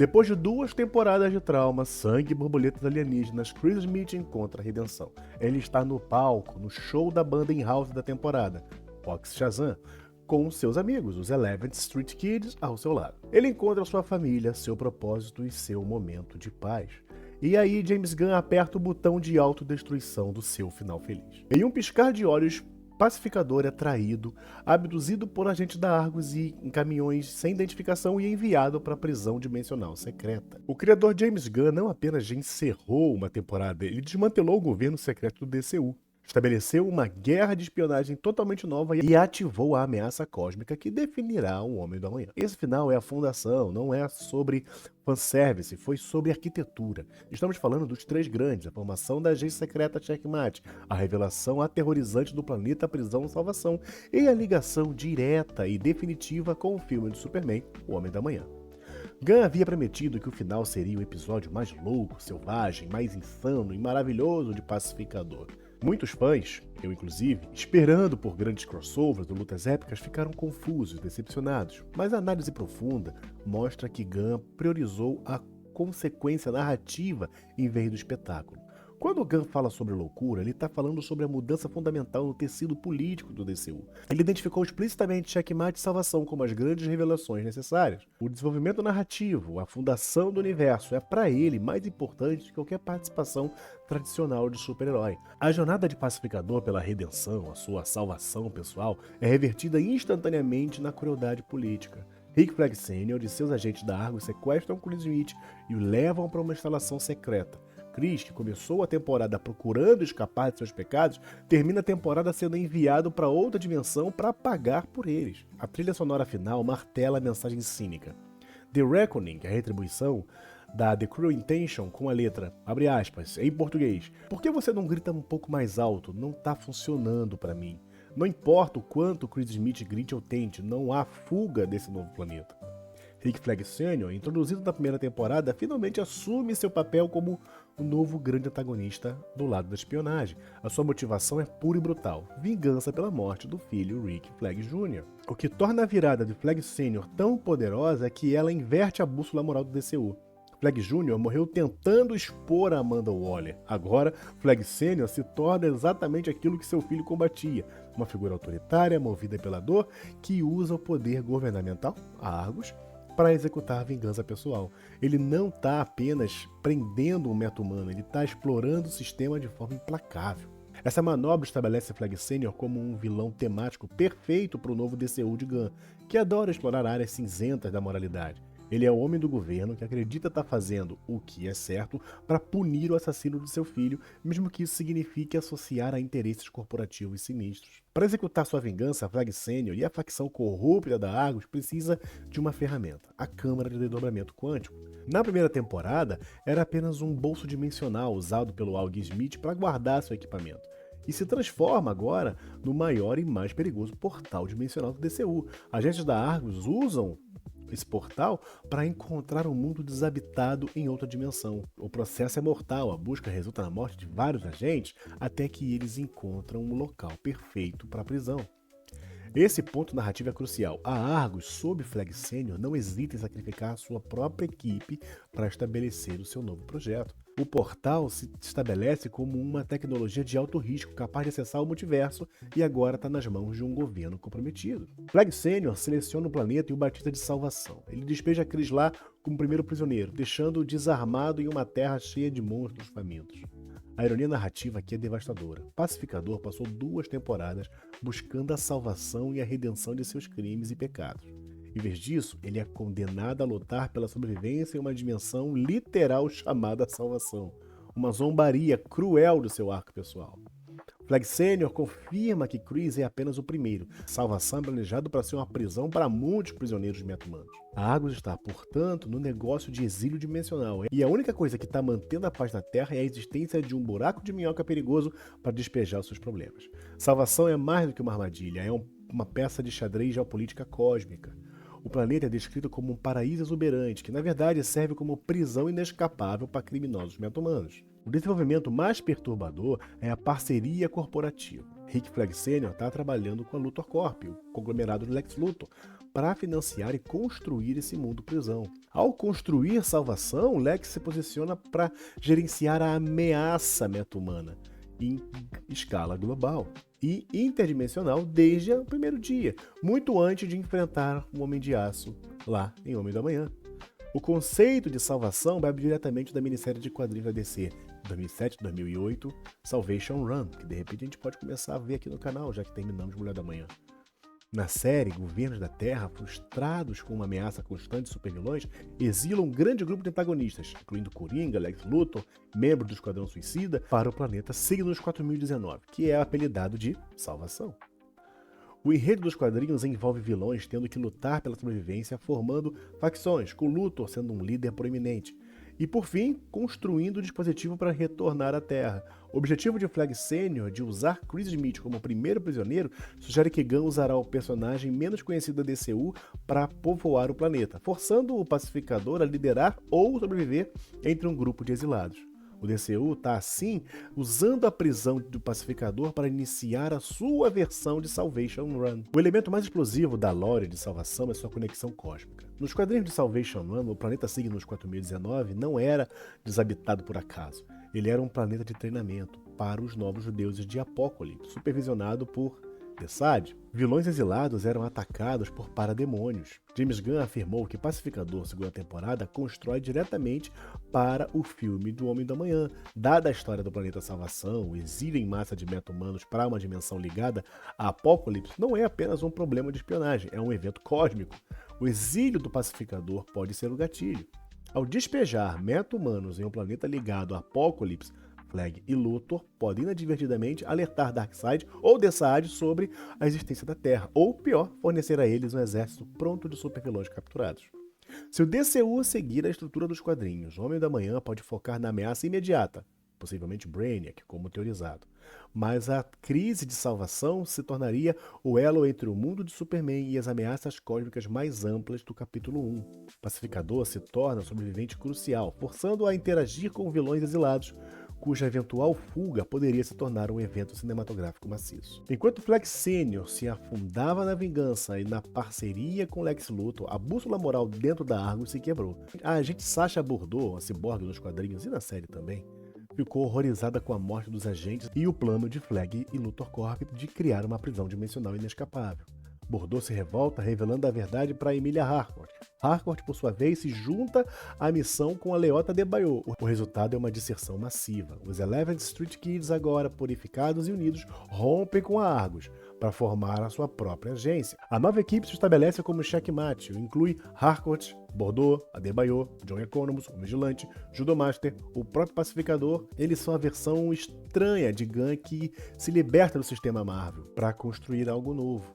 Depois de 2 temporadas de trauma, sangue e borboletas alienígenas, Chris Smith encontra a redenção. Ele está no palco, no show da banda in-house da temporada, Fox Shazam, com seus amigos, os 11th Street Kids, ao seu lado. Ele encontra sua família, seu propósito e seu momento de paz. E aí James Gunn aperta o botão de autodestruição do seu final feliz. Em um piscar de olhos, Pacificador é traído, abduzido por agentes da Argus e em caminhões sem identificação e enviado para a prisão dimensional secreta. O criador James Gunn não apenas encerrou uma temporada, ele desmantelou o governo secreto do DCU. Estabeleceu uma guerra de espionagem totalmente nova e ativou a ameaça cósmica que definirá o Homem do Amanhã. Esse final é a fundação, não é sobre fanservice, foi sobre arquitetura. Estamos falando dos 3 grandes, a formação da agência secreta Checkmate, a revelação aterrorizante do planeta Prisão Salvação e a ligação direta e definitiva com o filme do Superman, O Homem da Manhã. Gunn havia prometido que o final seria o episódio mais louco, selvagem, mais insano e maravilhoso de Pacificador. Muitos fãs, eu inclusive, esperando por grandes crossovers ou lutas épicas, ficaram confusos, decepcionados. Mas a análise profunda mostra que Gunn priorizou a consequência narrativa em vez do espetáculo. Quando Gunn fala sobre loucura, ele está falando sobre a mudança fundamental no tecido político do DCU. Ele identificou explicitamente Checkmate e Salvação como as grandes revelações necessárias. O desenvolvimento narrativo, a fundação do universo, é para ele mais importante que qualquer participação tradicional de super-herói. A jornada de Pacificador pela redenção, a sua salvação pessoal, é revertida instantaneamente na crueldade política. Rick Flag Sr. e seus agentes da Argus sequestram Chris Smith e o levam para uma instalação secreta. Chris, que começou a temporada procurando escapar de seus pecados, termina a temporada sendo enviado para outra dimensão para pagar por eles. A trilha sonora final martela a mensagem cínica. The Reckoning, a retribuição, da The Cruel Intention com a letra, abre aspas, em português. Por que você não grita um pouco mais alto? Não tá funcionando para mim. Não importa o quanto Chris Smith grite ou tente, não há fuga desse novo planeta. Rick Flag Sr., introduzido na primeira temporada, finalmente assume seu papel como o novo grande antagonista do lado da espionagem. A sua motivação é pura e brutal, vingança pela morte do filho Rick Flag Jr. O que torna a virada de Flag Sr. tão poderosa é que ela inverte a bússola moral do DCU. Flag Jr. morreu tentando expor a Amanda Waller. Agora, Flag Sr. se torna exatamente aquilo que seu filho combatia, uma figura autoritária, movida pela dor, que usa o poder governamental, a Argus, para executar a vingança pessoal. Ele não está apenas prendendo um meta-humano, ele está explorando o sistema de forma implacável. Essa manobra estabelece Flag Sr. como um vilão temático perfeito para o novo DCU de Gunn, que adora explorar áreas cinzentas da moralidade. Ele é o homem do governo que acredita estar fazendo o que é certo para punir o assassino de seu filho, mesmo que isso signifique associar a interesses corporativos sinistros. Para executar sua vingança, Flag Sr. e a facção corrupta da Argus precisa de uma ferramenta, a Câmara de Desdobramento Quântico. Na primeira temporada, era apenas um bolso dimensional usado pelo Al Smith para guardar seu equipamento. E se transforma agora no maior e mais perigoso portal dimensional do DCU. Agentes da Argus usam esse portal para encontrar um mundo desabitado em outra dimensão. O processo é mortal, a busca resulta na morte de vários agentes até que eles encontram um local perfeito para a prisão. Esse ponto narrativo é crucial. A Argus, sob Flag Sr., não hesita em sacrificar a sua própria equipe para estabelecer o seu novo projeto. O portal se estabelece como uma tecnologia de alto risco, capaz de acessar o multiverso, e agora está nas mãos de um governo comprometido. Flag Sr. seleciona o planeta e o batiza de salvação. Ele despeja Chris lá como primeiro prisioneiro, deixando-o desarmado em uma terra cheia de monstros famintos. A ironia narrativa aqui é devastadora. Pacificador passou 2 temporadas buscando a salvação e a redenção de seus crimes e pecados. Em vez disso, ele é condenado a lutar pela sobrevivência em uma dimensão literal chamada salvação. Uma zombaria cruel do seu arco pessoal. Flag Sr. confirma que Chris é apenas o primeiro. Salvação é planejado para ser uma prisão para muitos prisioneiros meta-humanos. A Argus está, portanto, no negócio de exílio dimensional. E a única coisa que está mantendo a paz na Terra é a existência de um buraco de minhoca perigoso para despejar os seus problemas. Salvação é mais do que uma armadilha, é uma peça de xadrez geopolítica cósmica. O planeta é descrito como um paraíso exuberante, que na verdade serve como prisão inescapável para criminosos meta-humanos. O desenvolvimento mais perturbador é a parceria corporativa. Rick Flag Sr. está trabalhando com a Luthor Corp, o conglomerado do Lex Luthor, para financiar e construir esse mundo prisão. Ao construir Salvação, Lex se posiciona para gerenciar a ameaça meta-humana em escala global e interdimensional desde o primeiro dia, muito antes de enfrentar o Homem de Aço lá em Homem da Manhã. O conceito de salvação bebe diretamente da minissérie de quadrinhos da DC 2007-2008, Salvation Run, que de repente a gente pode começar a ver aqui no canal, já que terminamos Mulher da Manhã. Na série, governos da Terra, frustrados com uma ameaça constante de supervilões, exilam um grande grupo de antagonistas, incluindo Coringa, Lex Luthor, membros do Esquadrão Suicida, para o planeta Cygnus 4019, que é apelidado de Salvação. O enredo dos quadrinhos envolve vilões tendo que lutar pela sobrevivência, formando facções, com Luthor sendo um líder proeminente. E, por fim, construindo o dispositivo para retornar à Terra. O objetivo de Flag Sênior de usar Chris Smith como primeiro prisioneiro sugere que Gunn usará o personagem menos conhecido da DCU para povoar o planeta, forçando o Pacificador a liderar ou sobreviver entre um grupo de exilados. O DCU está, assim, usando a prisão do Pacificador para iniciar a sua versão de Salvation Run. O elemento mais explosivo da lore de Salvação é sua conexão cósmica. Nos quadrinhos de Salvation Run, o planeta Cygnus 4019 não era desabitado por acaso. Ele era um planeta de treinamento para os novos deuses de Apocalipse, supervisionado por Desaad. Vilões exilados eram atacados por parademônios. James Gunn afirmou que Pacificador, segunda temporada, constrói diretamente para o filme do Homem da Manhã. Dada a história do planeta Salvação, o exílio em massa de meta-humanos para uma dimensão ligada a Apocalipse não é apenas um problema de espionagem, é um evento cósmico. O exílio do Pacificador pode ser o gatilho. Ao despejar meta-humanos em um planeta ligado a Apocalipse, Flag e Luthor podem inadvertidamente alertar Darkseid ou Desaad sobre a existência da Terra, ou, pior, fornecer a eles um exército pronto de supervilões capturados. Se o DCU seguir a estrutura dos quadrinhos, o Homem da Manhã pode focar na ameaça imediata, possivelmente Brainiac, como teorizado. Mas a crise de salvação se tornaria o elo entre o mundo de Superman e as ameaças cósmicas mais amplas do capítulo 1. Pacificador se torna um sobrevivente crucial, forçando-o a interagir com vilões exilados, cuja eventual fuga poderia se tornar um evento cinematográfico maciço. Enquanto Flag Sênior se afundava na vingança e na parceria com Lex Luthor, a bússola moral dentro da Argus se quebrou. A agente Sasha Bordeaux, a ciborgue nos quadrinhos e na série também, ficou horrorizada com a morte dos agentes e o plano de Flag e Luthor Corp de criar uma prisão dimensional inescapável. Bordeaux se revolta, revelando a verdade para Emilia Harcourt. Harcourt, por sua vez, se junta à missão com a Leota Debaio. O resultado é uma disserção massiva. Os 11th Street Kids, agora purificados e unidos, rompem com a Argus para formar a sua própria agência. A nova equipe se estabelece como checkmate, inclui Harcourt, Bordeaux, Adebayo, John Economus, o Vigilante, Judomaster, o próprio Pacificador. Eles são a versão estranha de Gunn que se liberta do sistema Marvel para construir algo novo.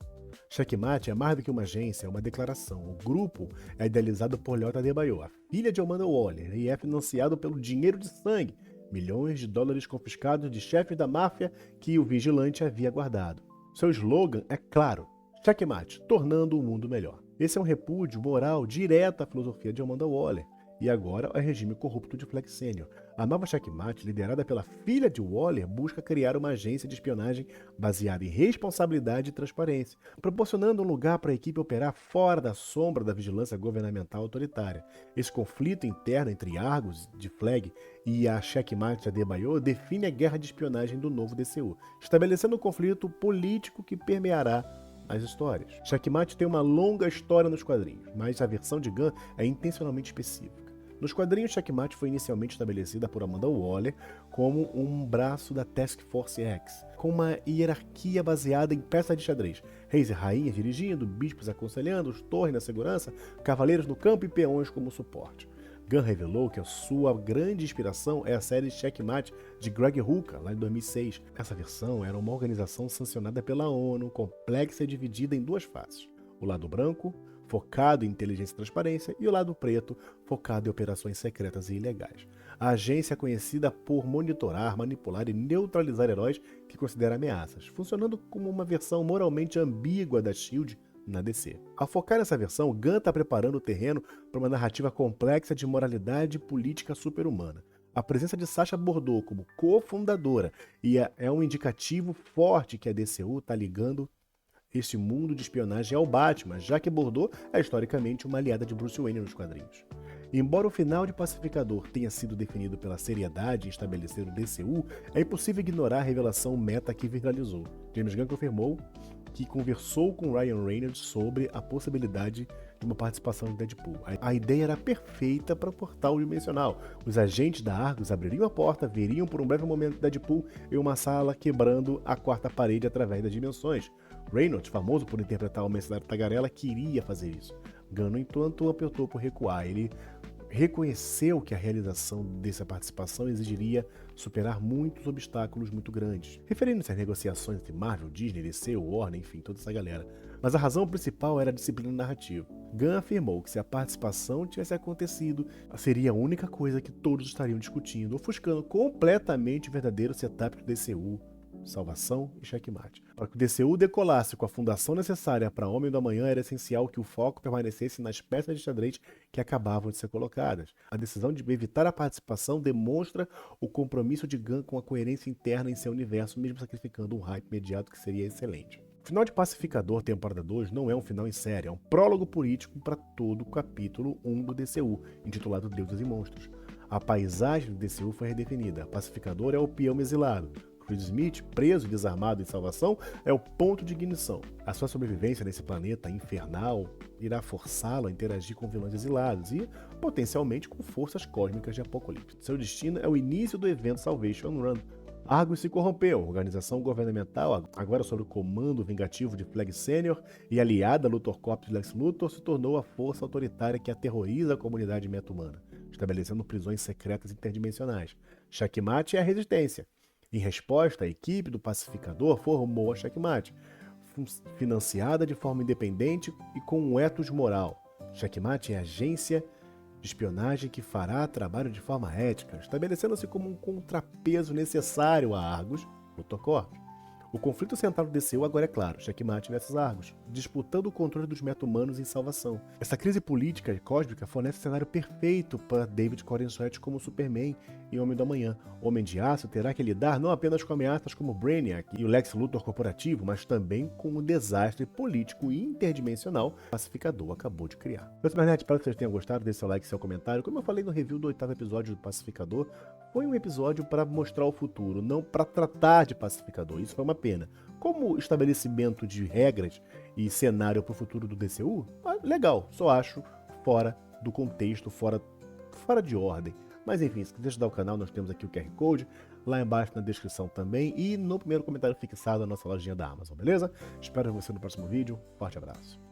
Checkmate é mais do que uma agência, é uma declaração. O grupo é idealizado por Leota Adebayo, a filha de Amanda Waller, e é financiado pelo dinheiro de sangue, milhões de dólares confiscados de chefes da máfia que o Vigilante havia guardado. Seu slogan é claro: Checkmate, tornando o mundo melhor. Esse é um repúdio moral direto à filosofia de Amanda Waller, e agora ao regime corrupto de Flag Sênior. A nova Checkmate, liderada pela filha de Waller, busca criar uma agência de espionagem baseada em responsabilidade e transparência, proporcionando um lugar para a equipe operar fora da sombra da vigilância governamental autoritária. Esse conflito interno entre Argus, de Flag, e a Checkmate Adebayo define a guerra de espionagem do novo DCU, estabelecendo um conflito político que permeará as histórias. Checkmate tem uma longa história nos quadrinhos, mas a versão de Gunn é intencionalmente específica. Nos quadrinhos, Checkmate foi inicialmente estabelecida por Amanda Waller como um braço da Task Force X, com uma hierarquia baseada em peças de xadrez. Reis e rainhas dirigindo, bispos aconselhando, torres na segurança, cavaleiros no campo e peões como suporte. Gunn revelou que a sua grande inspiração é a série Checkmate de Greg Rucka, lá em 2006. Essa versão era uma organização sancionada pela ONU, complexa e dividida em duas faces. O lado branco, focado em inteligência e transparência, e o lado preto, focado em operações secretas e ilegais. A agência é conhecida por monitorar, manipular e neutralizar heróis que considera ameaças, funcionando como uma versão moralmente ambígua da SHIELD na DC. Ao focar nessa versão, Gunn está preparando o terreno para uma narrativa complexa de moralidade e política super-humana. A presença de Sasha Bordeaux como cofundadora é um indicativo forte que a DCU está ligando esse mundo de espionagem ao Batman, já que Bordeaux é historicamente uma aliada de Bruce Wayne nos quadrinhos. Embora o final de Pacificador tenha sido definido pela seriedade em estabelecer o DCU, é impossível ignorar a revelação meta que viralizou. James Gunn confirmou que conversou com Ryan Reynolds sobre a possibilidade de uma participação de Deadpool. A ideia era perfeita para o portal dimensional. Os agentes da Argus abririam a porta, veriam por um breve momento Deadpool em uma sala quebrando a quarta parede através das dimensões. Reynolds, famoso por interpretar o mercenário tagarela, queria fazer isso. Gunn, no entanto, apertou por recuar. Ele reconheceu que a realização dessa participação exigiria superar muitos obstáculos muito grandes, referindo-se às negociações entre Marvel, Disney, DC, Warner, enfim, toda essa galera. Mas a razão principal era a disciplina narrativa. Gunn afirmou que se a participação tivesse acontecido, seria a única coisa que todos estariam discutindo, ofuscando completamente o verdadeiro setup do DCU, salvação e checkmate. Para que o DCU decolasse com a fundação necessária para Homem do Amanhã, era essencial que o foco permanecesse nas peças de xadrez que acabavam de ser colocadas. A decisão de evitar a participação demonstra o compromisso de Gunn com a coerência interna em seu universo, mesmo sacrificando um hype imediato que seria excelente. O final de Pacificador, temporada 2, não é um final em série, é um prólogo político para todo o capítulo 1 do DCU, intitulado Deuses e Monstros. A paisagem do DCU foi redefinida. Pacificador é o peão exilado. Chris Smith, preso e desarmado em salvação, é o ponto de ignição. A sua sobrevivência nesse planeta infernal irá forçá-lo a interagir com vilões exilados e, potencialmente, com forças cósmicas de Apocalipse. Seu destino é o início do evento Salvation Run. Argus se corrompeu, organização governamental, agora sob o comando vingativo de Flag Senior e aliada a Luthor Corps de Lex Luthor, se tornou a força autoritária que aterroriza a comunidade meta-humana, estabelecendo prisões secretas interdimensionais. Checkmate é a resistência. Em resposta, a equipe do Pacificador formou a Checkmate, financiada de forma independente e com um ethos moral. Checkmate é a agência de espionagem que fará trabalho de forma ética, estabelecendo-se como um contrapeso necessário a Argus, Luthor Corps. O conflito central do DCU agora é claro, Checkmate versus Argus, disputando o controle dos meta-humanos em salvação. Essa crise política e cósmica fornece o cenário perfeito para David Corenswet como Superman e Homem do Amanhã. O Homem de Aço terá que lidar não apenas com ameaças como Brainiac e o Lex Luthor corporativo, mas também com o desastre político e interdimensional que o Pacificador acabou de criar. Meus Supernet, espero que vocês tenham gostado, deixe seu like e seu comentário. Como eu falei no review do 8º episódio do Pacificador, foi um episódio para mostrar o futuro, não para tratar de Pacificador. Isso foi uma pena. Como estabelecimento de regras e cenário para o futuro do DCU, legal, só acho fora do contexto, fora de ordem. Mas enfim, se quiser ajudar o canal, nós temos aqui o QR Code, lá embaixo na descrição também e no primeiro comentário fixado a nossa lojinha da Amazon, beleza? Espero você no próximo vídeo, forte abraço.